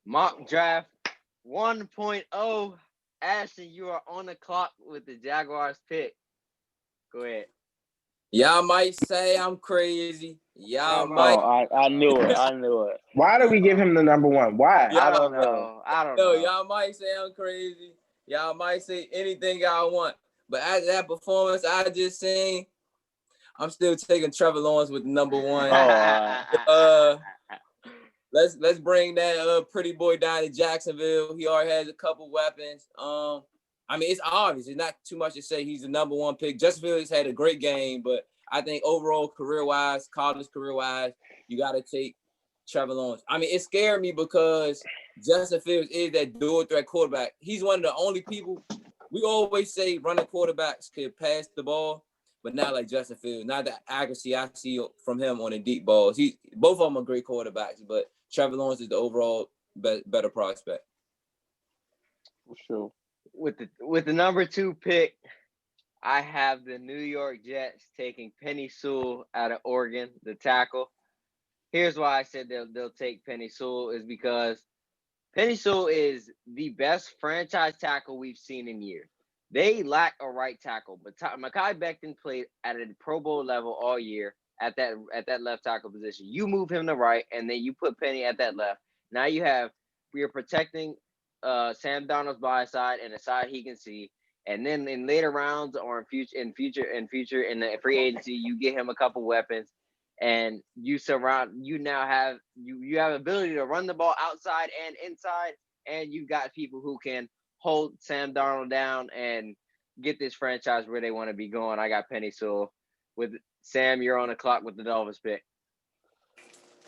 Mock draft 1.0. Ashton, you are on the clock with the Jaguars pick. Go ahead. Y'all might say I'm crazy. Y'all might. I knew it. I knew it. Why do we give him the number one? Why? Yeah, I don't know. I don't No, know. y'all might say I'm crazy. Y'all might say anything y'all want. But after that performance I just seen, I'm still taking Trevor Lawrence with number one. Let's bring that pretty boy down to Jacksonville. He already has a couple weapons. I mean, it's obvious. It's not too much to say he's the number one pick. Justin Fields had a great game, but I think overall career-wise, college career-wise, you got to take Trevor Lawrence. I mean, it scared me because Justin Fields is that dual threat quarterback. He's one of the only people we always say running quarterbacks could pass the ball, but not like Justin Fields. Not the accuracy I see from him on the deep balls. Both of them are great quarterbacks, but Trevor Lawrence is the overall better prospect. For sure. With the number 2 pick, I have the New York Jets taking Penei Sewell out of Oregon, the tackle. Here's why I said they'll take Penei Sewell is because Penei Sewell is the best franchise tackle we've seen in years. They lack a right tackle, but Mekhi Becton played at a Pro Bowl level all year at that left tackle position. You move him to right, and then you put Penny at that left. Now you're protecting Sam Darnold's blind side and the side he can see. And then in later rounds or in future in the free agency, you get him a couple weapons, and you now have you have ability to run the ball outside and inside, and you've got people who can hold Sam Darnold down and get this franchise where they want to be going. I got Penei Sewell. With Sam, you're on the clock with the Dolphins pick.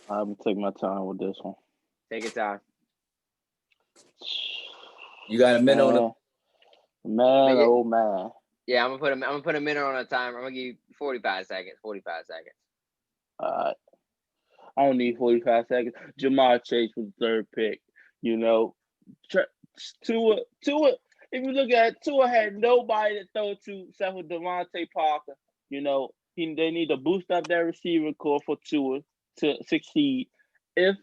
I'm gonna take my time with this one. Take your time. You got a minute on the man. Oh man. Yeah, I'm gonna put a minute on a timer. I'm gonna give you 45 seconds. 45 seconds. I don't need 45 seconds. Jamar Chase was the third pick. You know, Tua. If you look at it, Tua had nobody to throw to except for Devontae Parker. You know, they need to boost up their receiver core for Tua to succeed. If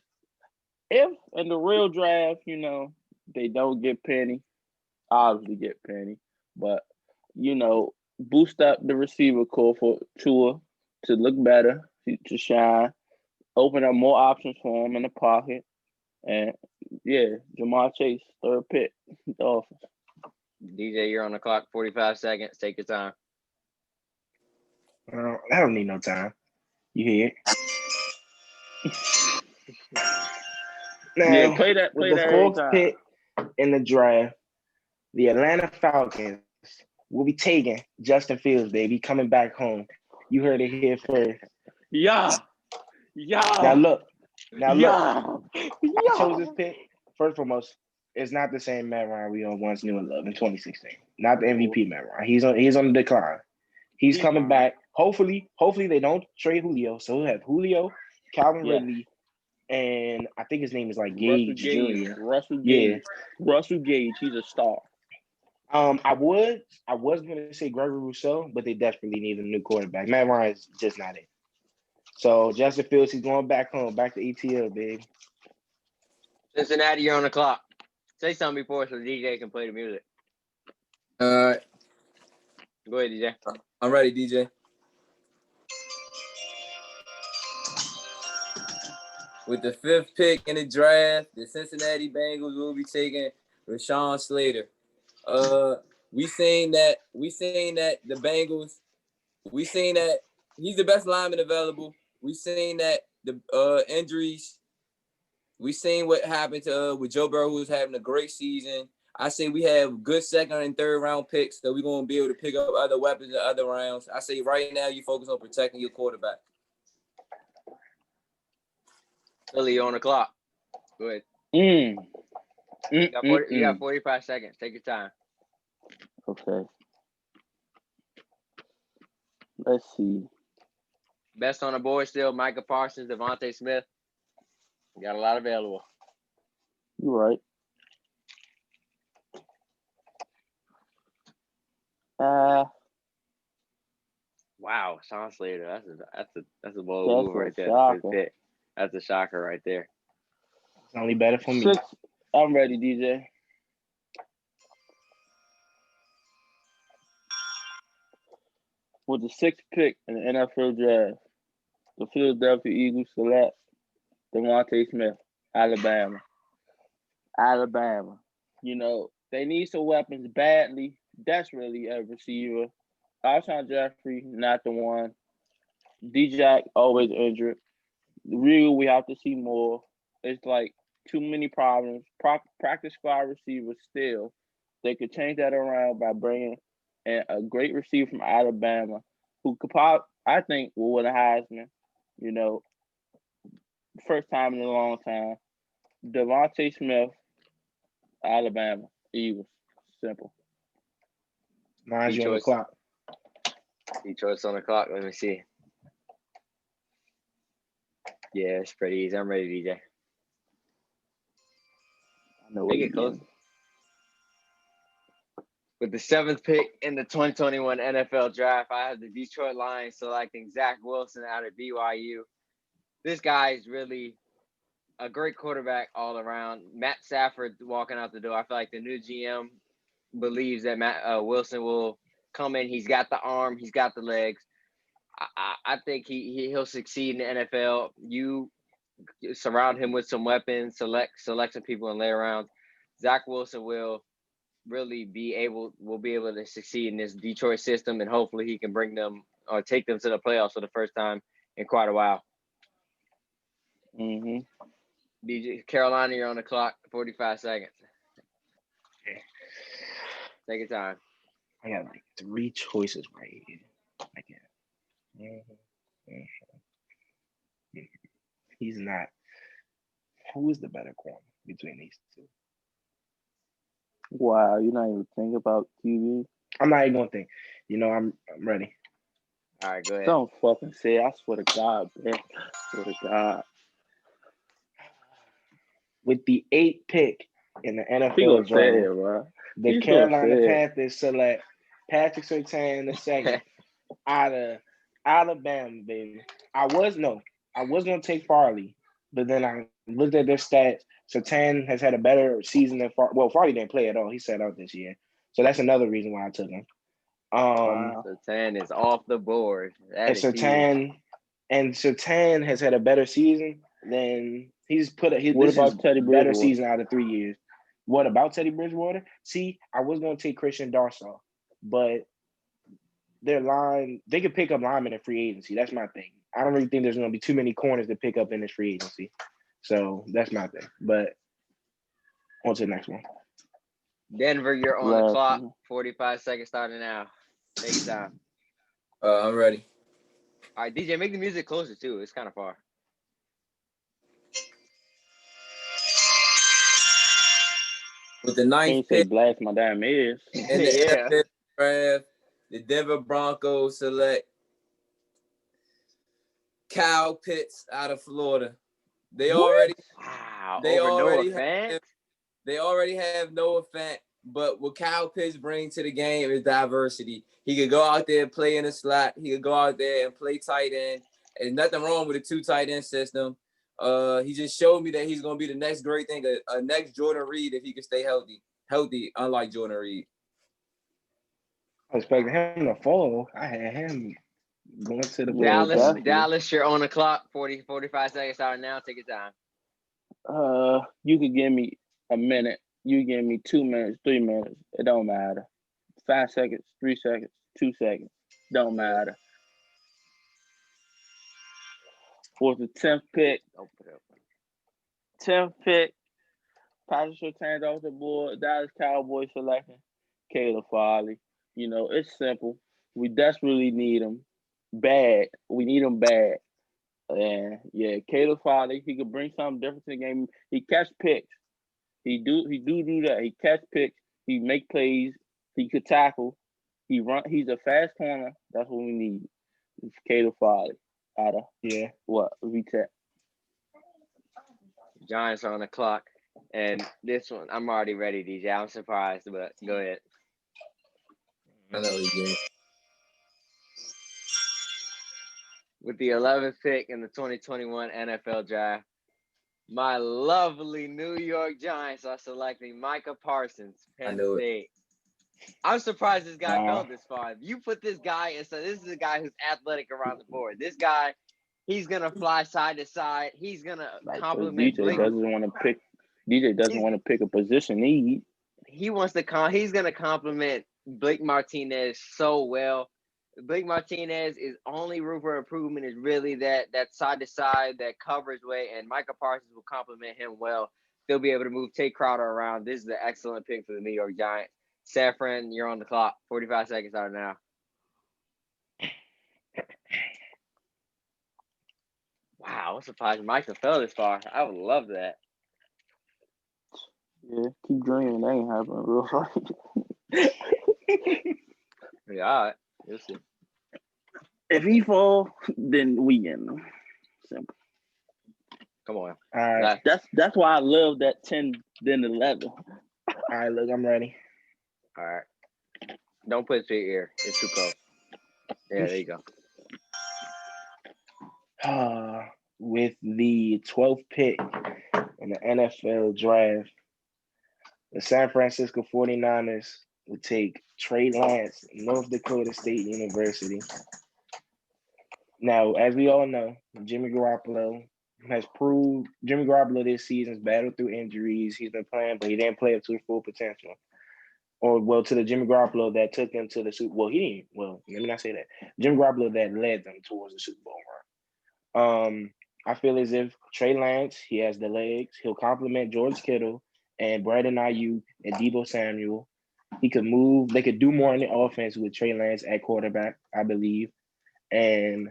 in the real draft, you know, they don't get Penny, obviously get Penny, but you know, boost up the receiver core for Tua to look better, to shine, open up more options for him in the pocket, and yeah, Jamar Chase, third pick, Dolphins. DJ, you're on the clock. 45 seconds. Take your time. I don't need no time. You hear it? Now, play that. With the fourth pick in the draft, the Atlanta Falcons will be taking Justin Fields, baby, coming back home. You heard it here first. Yeah. Now look. I chose this pick. First and foremost, it's not the same Matt Ryan we once knew and loved in 2016. Not the MVP Matt Ryan. He's on the decline. He's coming back. Hopefully they don't trade Julio. So we'll have Julio, Calvin Ridley, and I think his name is like Gage Jr. Russell Gage. Russell Gage. He's a star. I was gonna say Gregory Rousseau, but they desperately need a new quarterback. Matt Ryan's just not it. So Justin Fields, he's going back home, back to ETL, baby. Cincinnati, you're on the clock. Say something before so DJ can play the music. All right. Go ahead, DJ. I'm ready, DJ. With the 5th pick in the draft, the Cincinnati Bengals will be taking Rashawn Slater. We saying that the Bengals, we saying that he's the best lineman available. We saying that the injuries. We seen what happened to with Joe Burrow, who's having a great season. I say we have good second and third round picks that we're gonna be able to pick up other weapons in other rounds. I say right now you focus on protecting your quarterback. Philly, you're on the clock. Go ahead. You got 45 seconds. Take your time. Okay. Let's see. Best on the board still, Micah Parsons, Devontae Smith. You got a lot available. You're right. Wow, Sean Slater. That's a bold move right there. That's a shocker right there. It's only better for me. I'm ready, DJ. With the sixth pick in the NFL draft, the Philadelphia Eagles select Devontae Smith, Alabama. Alabama. They need some weapons badly. That's really a receiver. Alshon Jeffrey, not the one. D-Jack, always injured. Real, we have to see more. It's like too many problems. Practice squad receivers still. They could change that around by bringing in a great receiver from Alabama who could I think, will win a Heisman. You know, first time in a long time. Devontae Smith, Alabama, Eagles. Simple. Mine's you on the Detroit's clock. Detroit's on the clock. Let me see. Yeah, it's pretty easy. I'm ready, DJ. I know Make it close. With the 7th pick in the 2021 NFL Draft, I have the Detroit Lions selecting Zach Wilson out of BYU. This guy is really a great quarterback all around. Matt Stafford walking out the door. I feel like the new GM believes that Wilson will come in. He's got the arm. He's got the legs. I think he'll succeed in the NFL. You surround him with some weapons, select some people and lay around. Zach Wilson will be able to succeed in this Detroit system, and hopefully he can bring them or take them to the playoffs for the first time in quite a while. Mm-hmm. DJ Carolina, you're on the clock. 45 seconds. Okay. Take your time. I got like 3 choices right here. He's not. Who is the better corner between these two? Wow, you're not even thinking about QB? I'm not even gonna think. I'm ready. All right, go ahead. Don't fucking say it. I swear to God, man. I swear to God. With the 8th pick in the He NFL gonna say it, draft, bro. the He's Carolina gonna say it. Panthers select Patrick Surtain II out of Alabama, baby. I was gonna take Farley, but then I looked at their stats. Surtain has had a better season than Farley didn't play at all. He sat out this year, so that's another reason why I took him. Wow. So 10 is off the board. That And is huge. Surtain has had a better season than he's put. What This is about Teddy better Bridgewater? season out of 3 years. What about Teddy Bridgewater? See, I was going to take Christian Darsaw, but their line, they could pick up linemen in free agency. That's my thing. I don't really think there's going to be too many corners to pick up in this free agency. So that's my thing. But on to the next one. Denver, you're on the clock. 45 seconds starting now. Take your time. I'm ready. All right, DJ, make the music closer too. It's kind of far. With the 9th pick blast my damn ears. in the NFL draft, the Denver Broncos select Kyle Pitts out of Florida. They already have Noah Fant, but what Kyle Pitts brings to the game is diversity. He could go out there and play in the slot. He could go out there and play tight end. And nothing wrong with a 2 tight end system. He just showed me that he's going to be the next great thing, a next Jordan Reed if he can stay healthy, unlike Jordan Reed. I was expecting him to fall. I had him going to the Dallas, you're on the clock. 45 seconds starting now. Take your time. You could give me a minute. You give me 2 minutes, 3 minutes. It don't matter. 5 seconds, 3 seconds, 2 seconds. Don't matter. For the 10th pick. 10th pick. Patrick Surtain off the board. Dallas Cowboys selecting Caleb Farley. It's simple. We desperately need him bad. We need him bad. And yeah, Caleb Farley, he could bring something different to the game. He catch picks. He do that. He catch picks. He make plays. He could tackle. He run. He's a fast corner. That's what we need. It's Caleb Farley out of VTech. Giants are on the clock, and this one I'm already ready, DJ. I'm surprised, but go ahead. I know he did. With the 11th pick in the 2021 NFL Draft, My lovely New York Giants are selecting Micah Parsons, I Penn knew it. State. I'm surprised this guy Wow. fell this far. You put this guy and so this is a guy who's athletic around the board. This guy, he's gonna fly side to side. He's gonna Like, cause compliment DJ Blake. doesn't want to pick. DJ doesn't He's, want to pick a position need. he wants to he's gonna compliment Blake Martinez so well. Blake Martinez is only room for improvement is really that side to side, that coverage way, and Micah Parsons will compliment him well. They'll be able to move Tate Crowder around. This is an excellent pick for the New York Giants. Safran, you're on the clock. 45 seconds out now. Wow, I'm surprised Micah fell this far. I would love that. Yeah, keep dreaming. That ain't happening real life. Yeah, all right. You'll see. If he fall, then we get him. Simple. Come on. All right. That's why I love that 10, then 11. All right, look, I'm ready. All right. Don't put it to your ear. It's too close. Yeah, there you go. With the 12th pick in the NFL draft, the San Francisco 49ers will take Trey Lance, North Dakota State University. Now, as we all know, Jimmy Garoppolo this season's battled through injuries. He's been playing, but he didn't play up to his full potential. To the Jimmy Garoppolo that took them to the Super Bowl. Let me not say that. Jimmy Garoppolo that led them towards the Super Bowl run. I feel as if Trey Lance, he has the legs. He'll complement George Kittle and Brandon Ayuk and Deebo Samuel. He could move. They could do more in the offense with Trey Lance at quarterback, I believe. And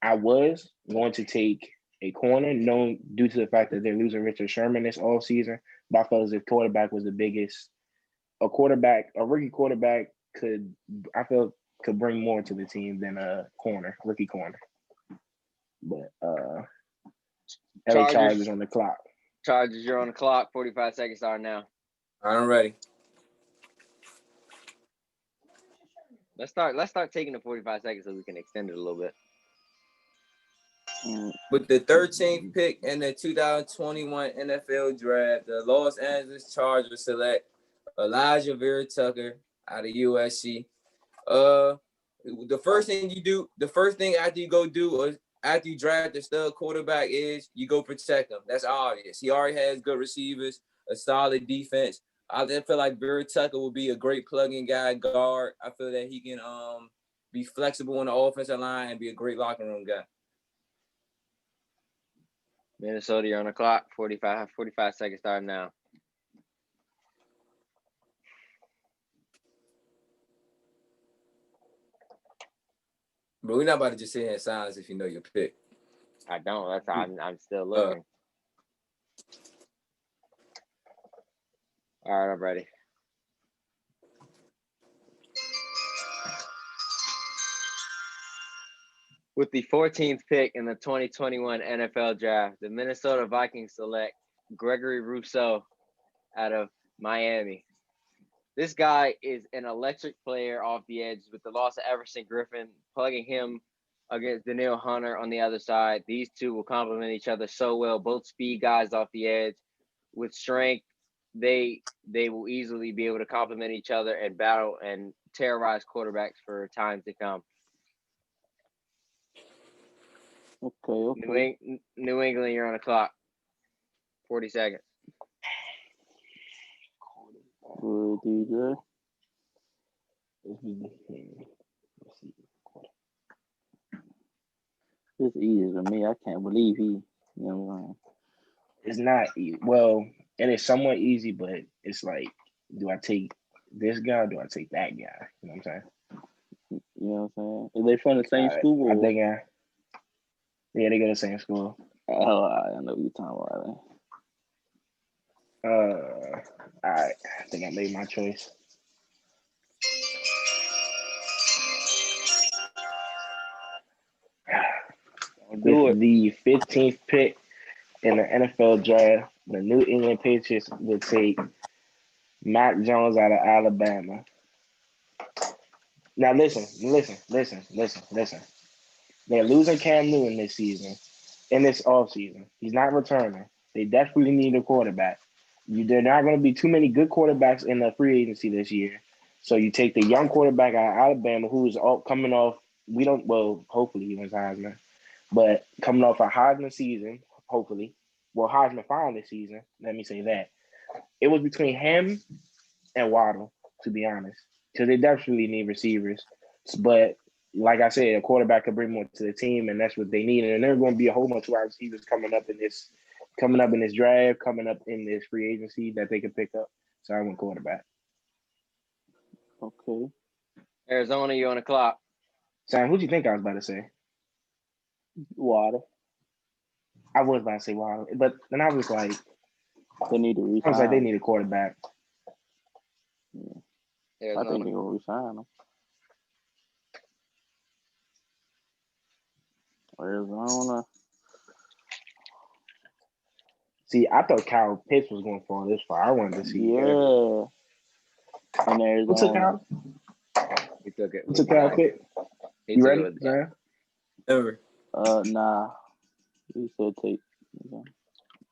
I was going to take a corner, known due to the fact that they're losing Richard Sherman this offseason. But I felt as if quarterback was the biggest. A rookie quarterback could bring more to the team than a rookie corner. But LA Chargers on the clock. Chargers, you're on the clock. 45 seconds are now. All right, I'm ready. Let's start taking the 45 seconds so we can extend it a little bit. With the 13th pick in the 2021 NFL Draft, the Los Angeles Chargers select Elijah Vera Tucker out of USC. The first thing after you go do or after you draft the stud quarterback is you go protect him. That's obvious. He already has good receivers, a solid defense. I feel like Vera Tucker will be a great plug-in guy, guard. I feel that he can be flexible on the offensive line and be a great locker room guy. Minnesota, you're on the clock. 45 seconds starting now. But we're not about to just sit here in silence if you know your pick. I don't. I'm still looking. All right, I'm ready. With the 14th pick in the 2021 NFL Draft, the Minnesota Vikings select Gregory Rousseau out of Miami. This guy is an electric player off the edge with the loss of Everson Griffin, plugging him against Daniil Hunter on the other side. These two will complement each other so well. Both speed guys off the edge with strength. They will easily be able to complement each other and battle and terrorize quarterbacks for times to come. Okay. New England, you're on the clock. 40 seconds. Good, DJ. It's easy to me. I can't believe he, you know what I'm saying? It's not easy. Well, and it's somewhat easy, but it's like, do I take this guy or do I take that guy? You know what I'm saying? You know what I'm saying? Are they from the same school? I'm thinking, yeah, they go to the same school. Oh, I know what you're talking about. All right. I think I made my choice. With the 15th pick in the NFL Draft, the New England Patriots will take Mac Jones out of Alabama. Now listen. They're losing Cam Newton this season, in this offseason. He's not returning. They definitely need a quarterback. There are not going to be too many good quarterbacks in the free agency this year. So you take the young quarterback out of Alabama who is all coming off. Hopefully he wins Heisman, but coming off a Heisman season, hopefully, Heisman finalist season. Let me say that it was between him and Waddle, to be honest, because they definitely need receivers. But like I said, a quarterback could bring more to the team, and that's what they need. And there are going to be a whole bunch of wide receivers coming up in this draft, coming up in this free agency that they could pick up. So I went quarterback. Okay. Arizona, you on the clock. Sam, who'd you think I was about to say? Waddle. I was about to say Waddle, but then I was like, they need to resign. I was like, they need a quarterback. Yeah. I think they're gonna resign him. Arizona. See, I thought Kyle Pitts was going to fall this far. I wanted to see. Yeah. In Arizona. Who took Kyle? He took it. Who took Kyle Pitts? You ready? Yeah. Never. Nah. He said take.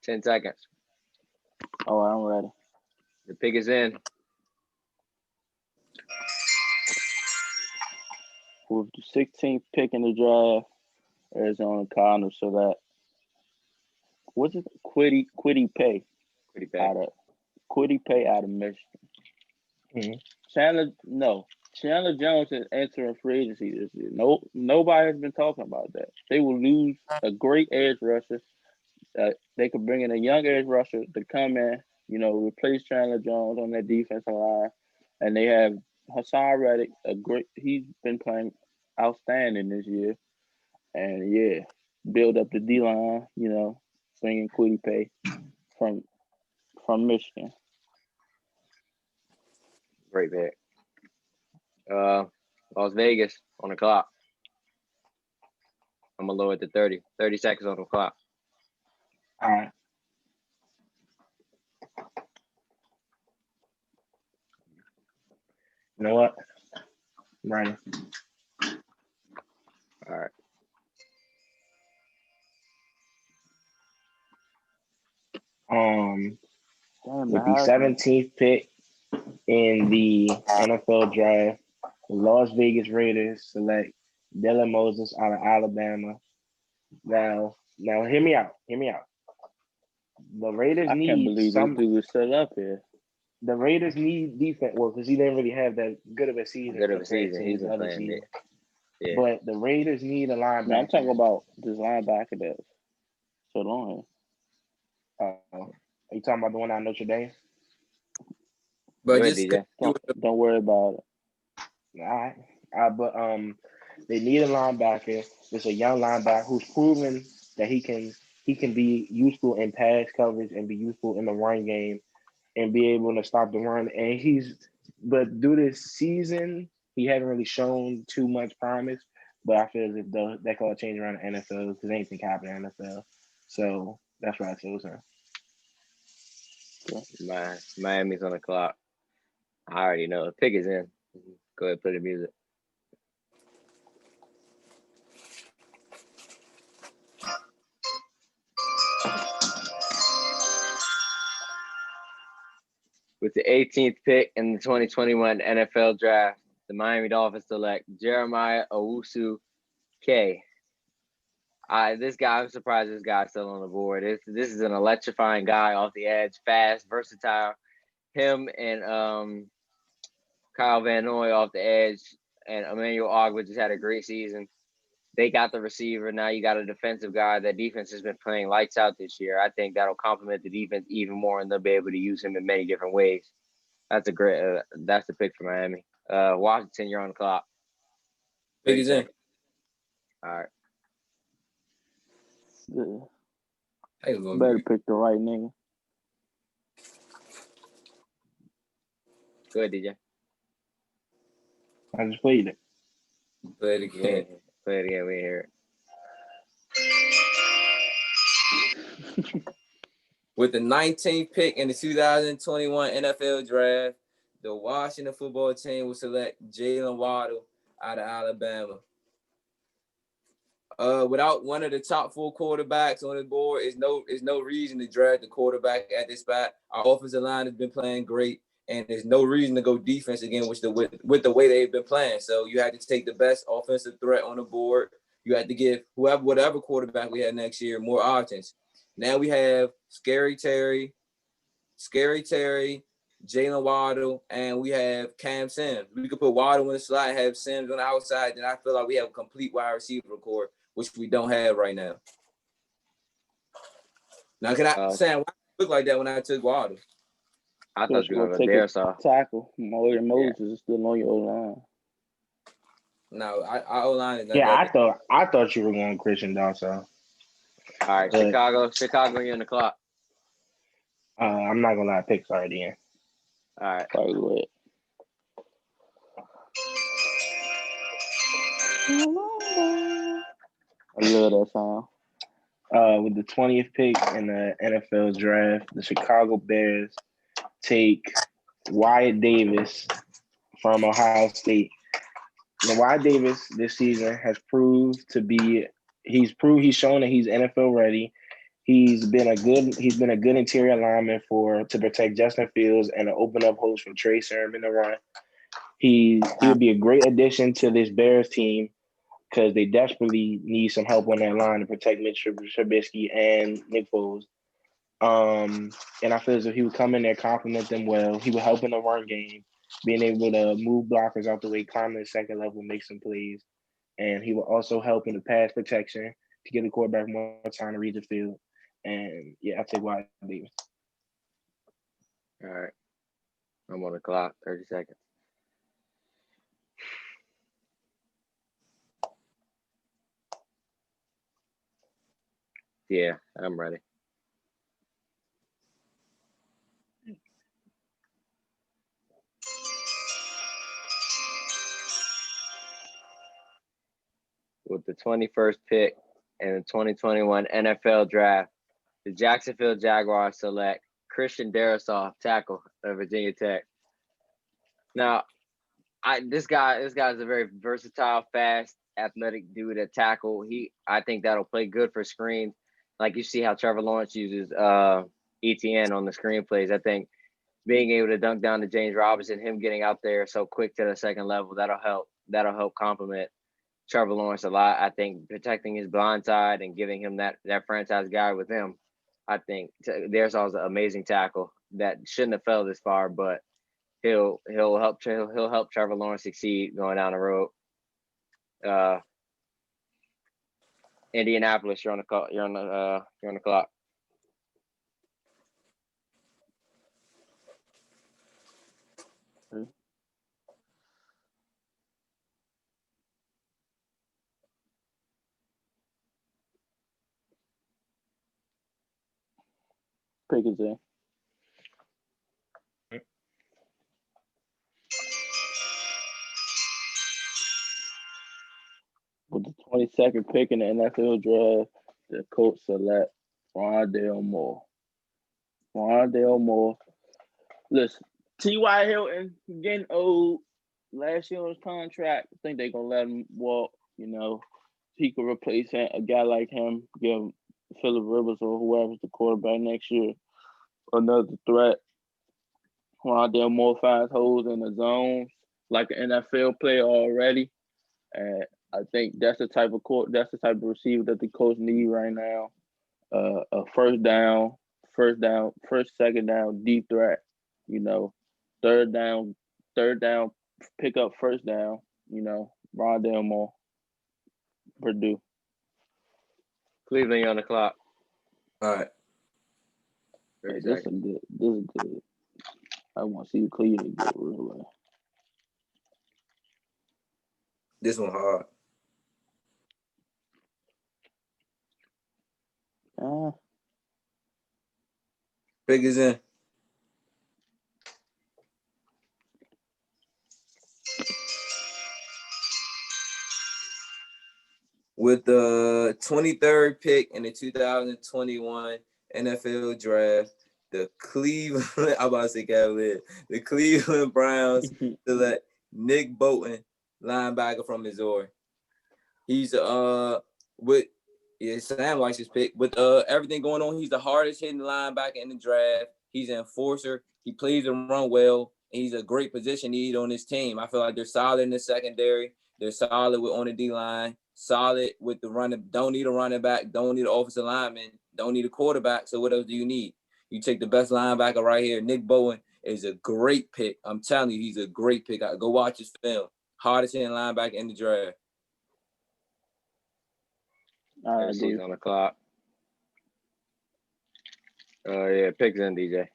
10 seconds. Oh, I'm ready. The pick is in. With the 16th pick in the draft, Arizona Cardinals select. What's it? Quiddy Pay. Quiddy Pay out of Michigan. Mm-hmm. Chandler Jones is entering free agency this year. Nobody has been talking about that. They will lose a great edge rusher. They could bring in a young edge rusher to come in, replace Chandler Jones on that defensive line, and they have Hassan Reddick. He's been playing outstanding this year, and yeah, build up the D line. Bringing Quiddy Pay from Michigan. Great pick. Las Vegas on the clock. I'm going to lower it to 30. 30 seconds on the clock. All right. You know what? I'm ready. All right. With the 17th pick in the NFL draft, the Las Vegas Raiders select Dylan Moses out of Alabama. Now, hear me out. The Raiders I can't believe this dude was still up here. The Raiders need defense. Well, because he didn't really have that good of a season. He's been playing it. Yeah. But the Raiders need a linebacker. No, I'm talking about this linebacker that's so long. Are you talking about the one out of Notre Dame? But don't worry about it. All right. But they need a linebacker. It's a young linebacker who's proven that he can be useful in pass coverage and be useful in the run game and be able to stop the run. But due to this season, he hasn't really shown too much promise. But I feel as if that could all change around the NFL because anything can happen in the NFL. So that's why I chose him. Miami's on the clock. I already know. The pick is in. Go ahead, play the music. With the 18th pick in the 2021 NFL Draft, the Miami Dolphins select Jeremiah Owusu-K. I'm surprised this guy's still on the board. This is an electrifying guy off the edge, fast, versatile. Him and Kyle Van Noy off the edge, and Emmanuel Ogba just had a great season. They got the receiver. Now you got a defensive guy. That defense has been playing lights out this year. I think that'll complement the defense even more, and they'll be able to use him in many different ways. That's the pick for Miami. Washington, you're on the clock. Pick is in. All right. Yeah. Better pick the right nigga. Go ahead, DJ. I just played it. Play it again. Play it again. We hear it. With the 19th pick in the 2021 NFL Draft, the Washington football team will select Jalen Waddle out of Alabama. without one of the top 4 quarterbacks on the board, is no reason to draft the quarterback at this spot. Our offensive line has been playing great, and there's no reason to go defense again with the way they've been playing. So you had to take the best offensive threat on the board. You had to give whatever quarterback we had next year more options. Now we have Scary Terry, Jalen Waddle, and we have Cam Sims. We could put Waddle in the slot and have Sims on the outside, then I feel like we have a complete wide receiver core, which we don't have right now. Now, Sam, why did it look like that when I took Waddle? I thought you were going to take Darrisaw. Tackle. Moses is still on your O-line. No, our O-line is not. Yeah, I thought you were going Christian Darrisaw. All right, Chicago, you're on the clock. I'm not gonna lie, picks already in. All right. Probably would. I love that song. With the 20th pick in the NFL draft, the Chicago Bears take Wyatt Davis from Ohio State. Now, Wyatt Davis this season has proved to be he's shown that he's NFL ready. He's been a good interior lineman to protect Justin Fields and to open up holes for Trey Sermon to run. He would be a great addition to this Bears team because they desperately need some help on that line to protect Mitch Trubisky and Nick Foles. And I feel as if he would come in there, compliment them well. He would help in the run game, being able to move blockers out the way, climb to the second level, make some plays. And he will also help in the pass protection to give the quarterback more time to read the field. And yeah, I'll take Wyatt Davis. All right. I'm on the clock. 30 seconds. Yeah, I'm ready. With the 21st pick in the 2021 NFL Draft, the Jacksonville Jaguars select Christian Darrisaw, tackle of Virginia Tech. Now, this guy's a very versatile, fast, athletic dude at tackle. I think that'll play good for screens. Like you see how Trevor Lawrence uses ETN on the screen plays. I think being able to dunk down to James Robinson, him getting out there so quick to the second level, that'll help complement Trevor Lawrence a lot. I think protecting his blind side and giving him that franchise guy with him. I think Darisaw's an amazing tackle that shouldn't have fell this far, but he'll help Trevor Lawrence succeed going down the road. Indianapolis, you're on the call. You're on the clock. Pick is in. With the 22nd pick in the NFL draft, the Colts select Rondale Moore. Listen, T.Y. Hilton getting old. Last year on his contract, I think they're going to let him walk. You know, he could replace a guy like him, give Phillip Rivers or whoever's the quarterback next year another threat. Rondale Moore finds holes in the zones like an NFL player already. And I think that's the type of receiver that the coach need right now. A second down, deep threat. You know, third down, pick up first down. You know, Rondale Moore, Purdue. Cleveland, you're on the clock. All right. This is good. I want to see Cleveland get real well. This one hard. Pick is in. With the 23rd pick in the 2021 NFL Draft, the Cleveland Browns select Nick Bolton, linebacker from Missouri. He's a with Sam likes his pick. With everything going on, he's the hardest hitting linebacker in the draft. He's an enforcer. He plays the run well. And he's a great position need on this team. I feel like they're solid in the secondary. They're solid on the D line. Solid with the running. Don't need a running back. Don't need an offensive lineman. Don't need a quarterback. So what else do you need? You take the best linebacker right here. Nick Bowen is a great pick. I'm telling you, he's a great pick. Go watch his film. Hardest hitting linebacker in the draft. Tennessee's on the clock. Yeah, picks in, DJ.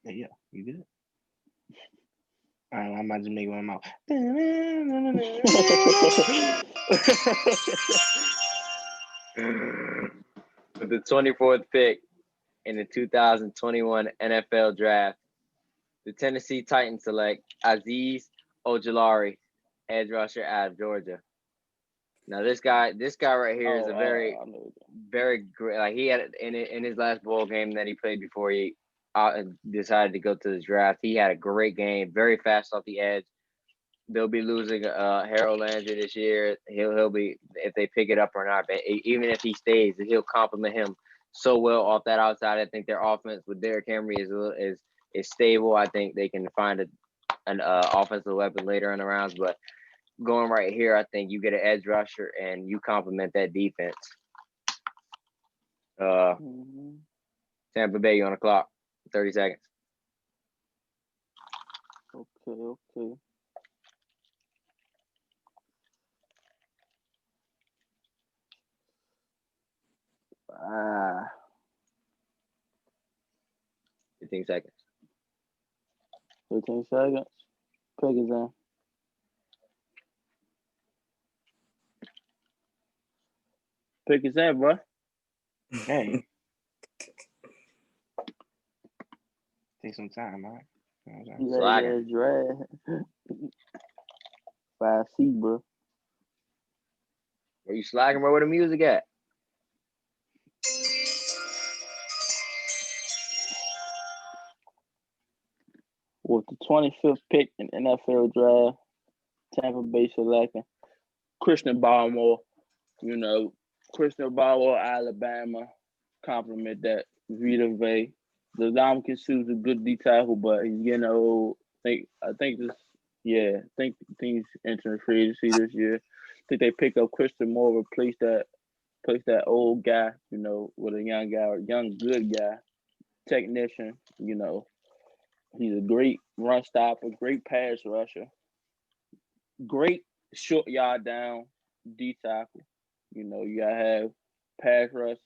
Yeah, you good? All right, I might just make one out. With the 24th pick in the 2021 NFL Draft, the Tennessee Titans select Azeez Ojulari, edge rusher out of Georgia. Now this guy right here is a very great. Like he had in his last bowl game that he played before he decided to go to the draft. He had a great game, very fast off the edge. They'll be losing Harold Landry this year. He'll be, if they pick it up or not. But even if he stays, he'll complement him so well off that outside. I think their offense with Derrick Henry is stable. I think they can find an offensive weapon later in the rounds. But going right here, I think you get an edge rusher and you complement that defense. Tampa Bay, you on the clock. 30 seconds. Okay. 15 seconds. 15 seconds. Pick is in. Pick is in, bro. Hey. Take some time, man. Yeah, draft. 5C, bro. Where you slacking, bro? Where the music at? With the 25th pick in NFL Draft, Tampa Bay selecting Christian Barmore. You know, Christian Barmore, Alabama. Compliment that. Vita Vey. The Dominican Sue's a good D tackle, but he's getting old. I think he's entering free agency this year. I think they pick up Christian Moore, replace that old guy, you know, with a young guy, young good guy, technician, you know. He's a great run stopper, great pass rusher, great short yard down D tackle. You know, you gotta have pass rush,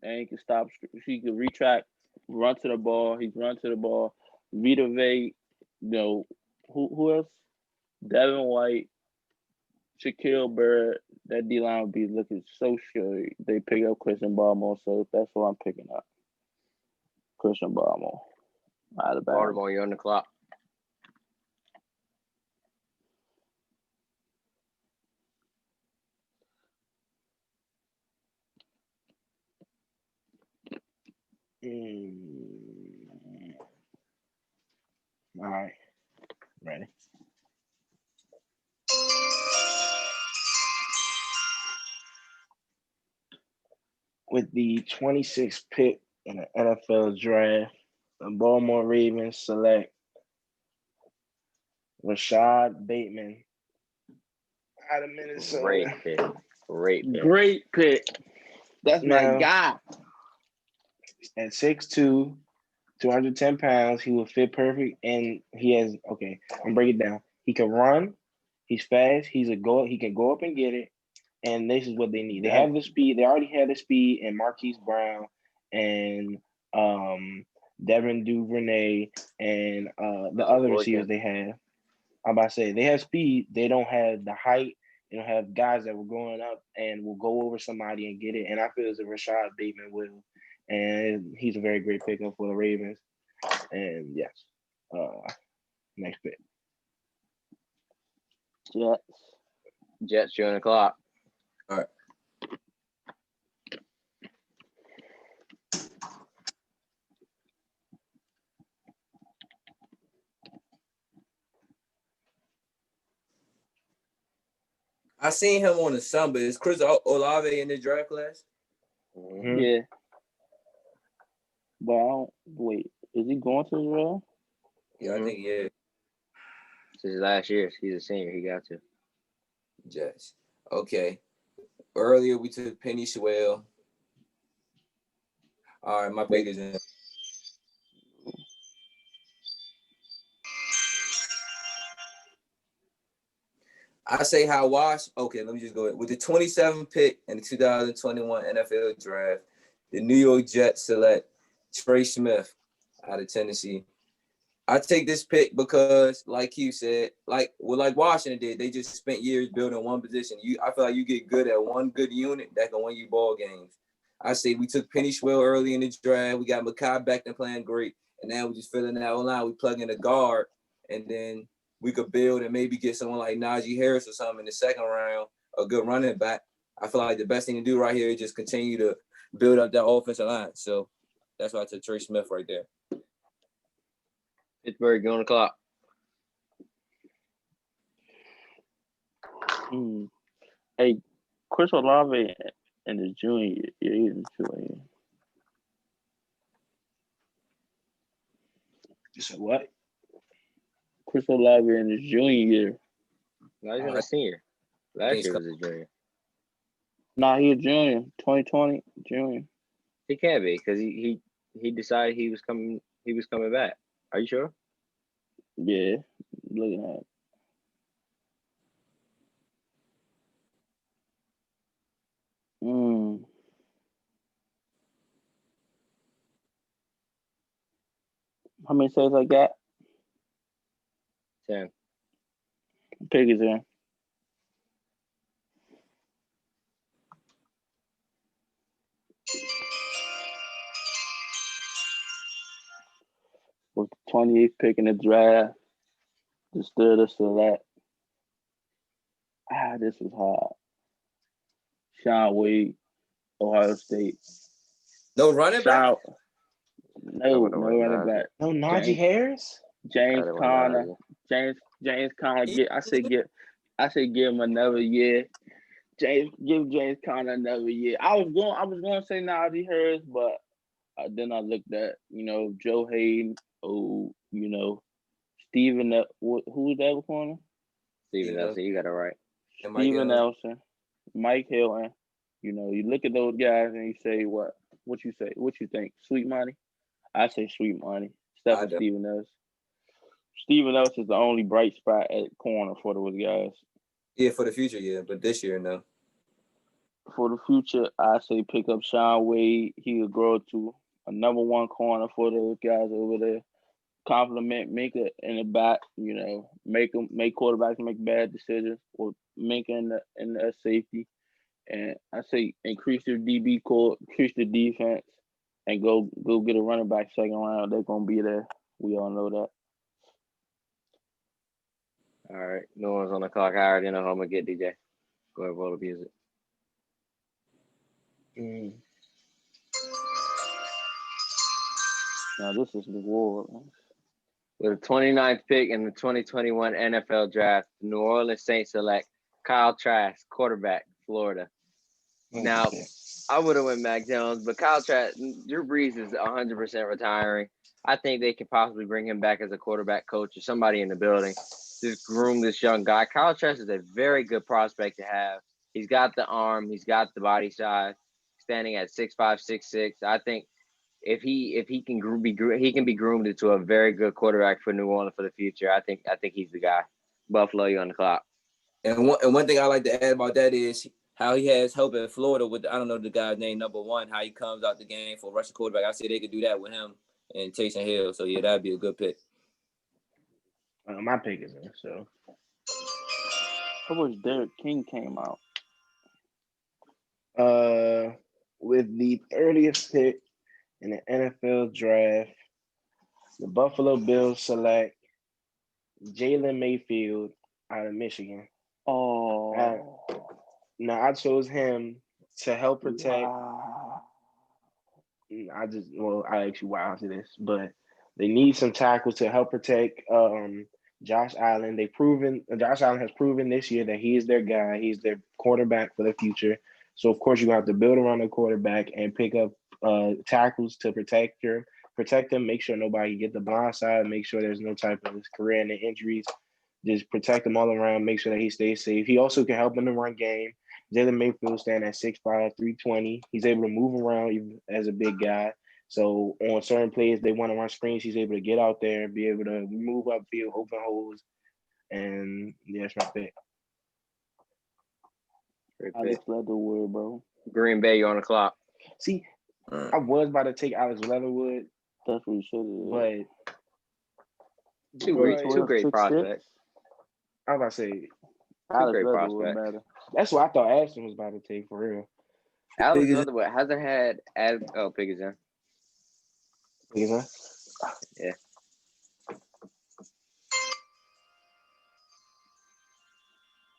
and he can stop. He can retract, run to the ball. He's run to the ball. Vita Vey, you know, who else? Devin White, Shaquille Barrett. That D line would be looking so sure they pick up Christian Barmore. So that's what I'm picking up. Christian Barmore. Alabama. Baltimore, you're on the clock. All right. Ready? With the 26th pick in the NFL Draft, the Baltimore Ravens select Rashad Bateman out of Minnesota. Great pick. That's my guy. At 6'2", 210 pounds, he will fit perfect, and he has I'm breaking it down. He can run, he's fast, he can go up and get it, and this is what they need. They have the speed. They already had the speed in Marquise Brown and Devin Duvernay and the other receivers they have. I'm about to say they have speed. They don't have the height. They don't have guys that were going up and will go over somebody and get it. And I feel as if Rashad Bateman will. And he's a very great pickup for the Ravens. And yes, next pick. Jets, you're on the clock. All right. I seen him on the sun, but is Chris Olave in the draft class? Mm-hmm. Yeah. But I don't wait. Is he going to Israel? Yeah, I think yeah. This is last year. He's a senior. He got to. Jets. Okay. Earlier we took Penny Sewell. All right, my pick is in. I say how Wash. Okay, let me just go ahead. With the 27th pick in the 2021 NFL Draft, the New York Jets select Trey Smith out of Tennessee. I take this pick because, like you said, like Washington did, they just spent years building one position. I feel like you get good at one good unit that can win you ball games. I say we took Penny Swell early in the draft. We got Mekhi Becton playing great, and now we just filling that line. We plug in a guard, and then we could build and maybe get someone like Najee Harris or something in the second round, a good running back. I feel like the best thing to do right here is just continue to build up that offensive line. So that's why I took Trey Smith right there. Pittsburgh on the clock. Hey, Chris Olave in his junior year. Yeah, he's in junior year. You said what? Chris Olave in his junior year. No, he's a senior. Last year was a junior. Nah, he a junior. 2020 junior. He can't be because he decided he was coming back. Are you sure? Yeah, looking at it. How many saves I got? 10. Pig is in. With the 28th pick in the draft, the Steelers select. This is hard. Sean Wade, Ohio State. No running back? No running back. No Najee Harris? James Conner. James Conner. I say give him another year. Give James Conner another year. I was going to say Najee Harris, but then I looked at Joe Hayden. Steven. Who was that corner? Steven Nelson. You got it right. Steven Nelson, Mike Hilton. You look at those guys and you say what you say? What you think? Sweet money? I say sweet money. Steven Nelson. Steven Nelson is the only bright spot at corner for those guys. Yeah, for the future, yeah, but this year, no. For the future, I say pick up Sean Wade. He will grow to a number one corner for those guys over there. Compliment Minka in the back, make quarterbacks make bad decisions, or Minka in the safety. And I say increase your DB core, increase the defense, and go get a running back second round. They're gonna be there. We all know that. All right, no one's on the clock. I already know how I'm gonna get DJ. Go ahead, roll the music. Now this is New Orleans. With the 29th pick in the 2021 NFL Draft, the New Orleans Saints select Kyle Trask, quarterback, Florida. Now, I would have went Mac Jones, but Kyle Trask, Drew Brees is 100% retiring. I think they could possibly bring him back as a quarterback coach or somebody in the building. Just groom this young guy. Kyle Trask is a very good prospect to have. He's got the arm. He's got the body size. Standing at 6'5", 6'6". I think if he can be groomed into a very good quarterback for New Orleans for the future. I think he's the guy. Buffalo, you on the clock. And one thing I like to add about that is how he has help in Florida with I don't know the guy's name, number one, how he comes out the game for a rushing quarterback. I say they could do that with him and Taysom Hill. So yeah, that'd be a good pick. My pick is in. So I wish Derek King came out. With the 30th pick in the NFL Draft, the Buffalo Bills select Jalen Mayfield out of Michigan. Oh. Now I chose him to help protect. Wow. I'll ask you why after this, but they need some tackles to help protect Josh Allen. Josh Allen has proven this year that he is their guy. He's their quarterback for the future. So of course you're gonna have to build around the quarterback and pick up tackles to protect them, make sure nobody get the blind side, make sure there's no type of career-ending injuries. Just protect him all around, make sure that he stays safe. He also can help in the run game. Jalen Mayfield stand at 6'5", 320. He's able to move around even as a big guy. So on certain plays, they want to run screens. He's able to get out there and be able to move upfield, open holes, and yeah, that's my pick. Great pick. Alex Leatherwood, bro. Green Bay, you're on the clock. See, I was about to take Alex Leatherwood, That's what you should but Two great prospects. I was about to say Alex great Leatherwood prospects. better. that's what I thought Ashton was about to take for real. Alex Pick is- Leatherwood hasn't had as Pig is in. You know? Yeah.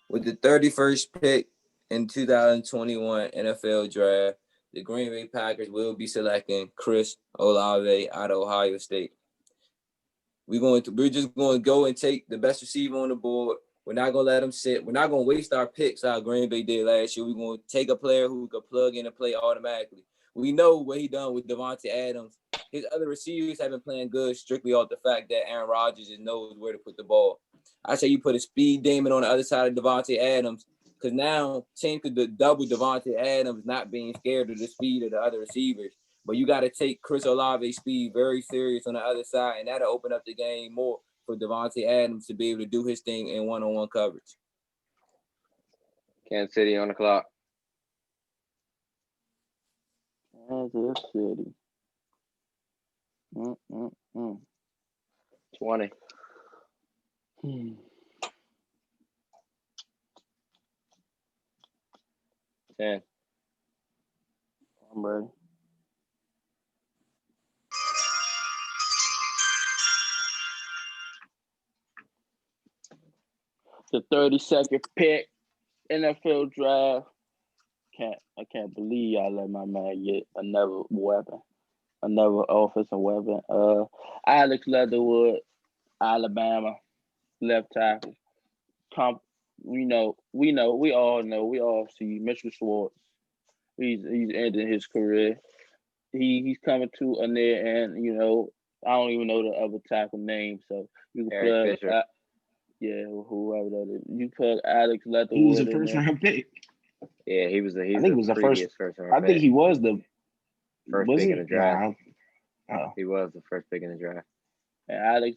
With the 31st pick in 2021 NFL Draft, the Green Bay Packers will be selecting Chris Olave out of Ohio State. We're just going to go and take the best receiver on the board. We're not going to let him sit. We're not going to waste our picks how Green Bay did last year. We're going to take a player who could plug in and play automatically. We know what he done with Devontae Adams. His other receivers have been playing good strictly off the fact that Aaron Rodgers just knows where to put the ball. I say you put a speed demon on the other side of Devontae Adams, because now team could double Devontae Adams not being scared of the speed of the other receivers. But you got to take Chris Olave's speed very serious on the other side, and that'll open up the game more for Devontae Adams to be able to do his thing in one-on-one coverage. Kansas City on the clock. Kansas City. 20. Hmm. 10. I'm ready. The 32nd pick, NFL draft. I can't believe y'all let my man get another weapon, another offensive weapon. Alex Leatherwood, Alabama, left tackle. We all see Mitchell Schwartz. He's ending his career. He's coming to a near end. I don't even know the other tackle name, so you can Eric Fisher. whoever that is. You put Alex Leatherwood. He was a in first there. round pick. Yeah, he was. I think he was the first. first round I think pick. he was the First was pick he? in the draft. Oh. He was the first pick in the draft. And Alex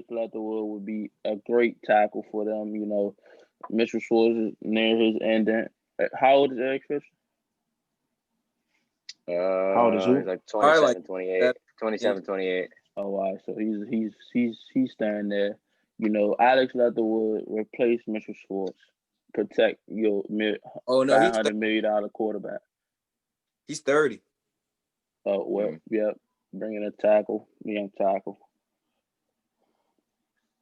Leatherwood would be a great tackle for them. Mitchell Schwartz is near his ending. How old is Eric Fisher? How old is who? He's like 27, Probably like 28. 27, 28. Oh, all right. So he's staying there. Alex Leatherwood replace Mitchell Schwartz, protect your Oh, no, $500 million quarterback. he's 30. Oh, well, yep. Bringing a tackle, young tackle.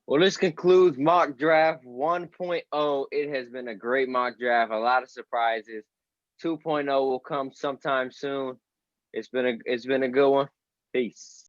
Well, this concludes mock draft 1.0. It has been a great mock draft. A lot of surprises. 2.0 will come sometime soon. It's been a good one. Peace.